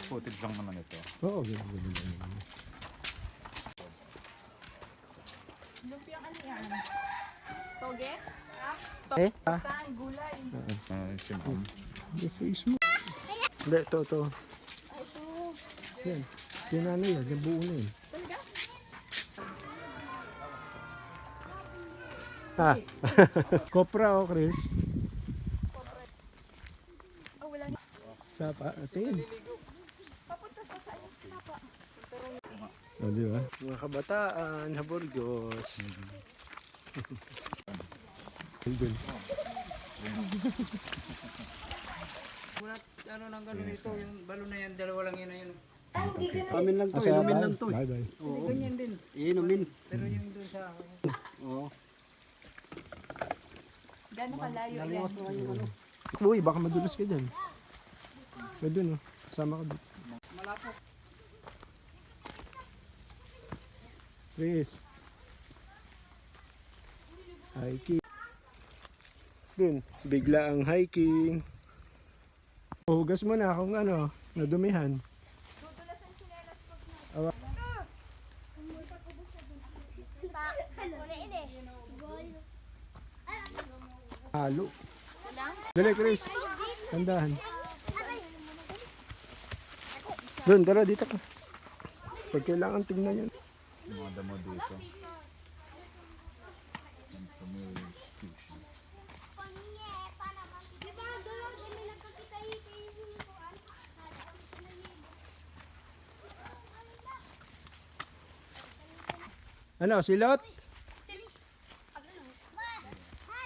footage lang naman ito. Oo, ganun. Lumpiang ano yan? Toge? Eh? Saan? Gulay. Si ma'am. The face mo. Hindi, ito. Ay, ito. Yan. Yung ano yan, yung buo na yun. Talaga? Ah. Kopra o, Chris? Oh, wala na. Sapa, atin. Papunta sa saan? Sapa. O, di ba? Mga kabataan, Haburgos. Doon. Ano nang gano'n ito, yung balon na yan, dalawa lang yun na yun. Amin lang to, Asa, inumin bye. lang to. Bye. Hindi ganyan din. Inumin. Pero yung doon sa Oo. Gano'ng kalayo yan? Uy, baka madulas ka dyan. Pwede no, sama ka dito. malapot. Chris. Hiking. Dun, bigla ang hiking. Hugas mo na kung ano, nadumihan. Halo. Dali, Chris. Tandahan. Doon, tara dito ka. Pag kailangan tingnan yan. Yung mga damo dito. Yung familiar species. Ano, silot?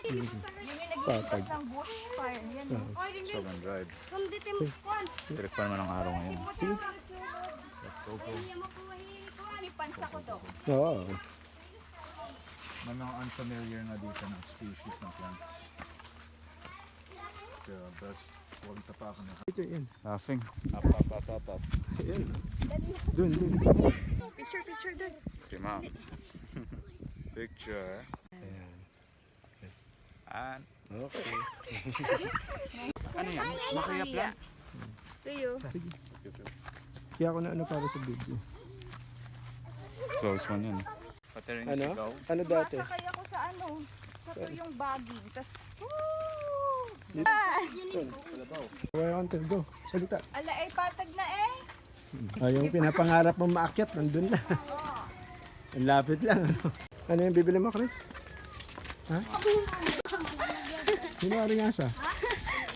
Yun yung nag-iiwas ng bushfire. Yan. Sobrang drive. Direct pa naman ang araw ngayon. Ipansa ko to. Oo. May mga unfamiliar na dito na species ng plants. Kaya best huwag tapakan na. Ito yan. Laughing. Up. Ayan. Doon. Picture doon. Si ma'am. Picture. Ayan. And Okay. ano yan? Makaya plant? Tuyo. Kaya ako na ano para sa video. Close one yun. Pati rin Ano? sigaw. Ano dati? Masakay ako sa ano. Sa tuyong baging. Tapos, Where on to go? Salita. ala ay patag na eh. Yung pinapangarap mo maakyat, nandun na. Ang lapit lang. Ano yung bibili mo, Chris? Ha? Sino ang ringasa?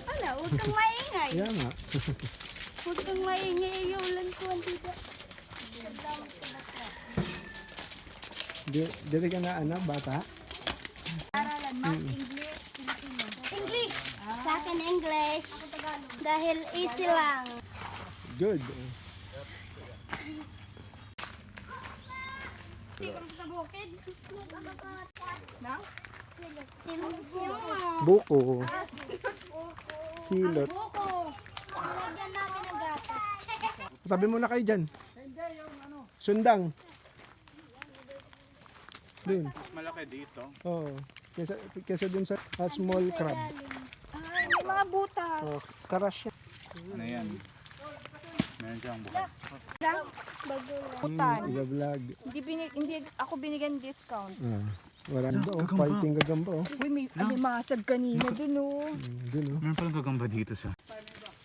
Ala, huwag kang maingay. Kaya nga. Huwag kang maingay. Iulan ko ang dito. Dili ka na ano, bata? Aralan, math, English, Filipino. English. Sa akin English. Dahil easy lang. Good. Na? Buko. Silot. Buko. Lagyan namin ng gatas. Tabi mo na kayo dyan. Sundang. Dun. Mas malaki dito. Oo. Kesa dun sa small crab. Ay, may mga butas. Oh, karash yan. Ano yan? Meron diyang buka. Lang, butan. Iba-vlog. Hindi ako binigyan discount. Marami ba? Fighting gagamba. Uy, may masag kanina dun oh. Dun oh. Meron palang gagamba dito sa.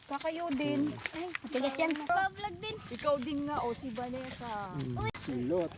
Kakayo din. Ay, matigas yan. Pa-vlog din. Ikaw din nga oh, si Vanessa. Silot.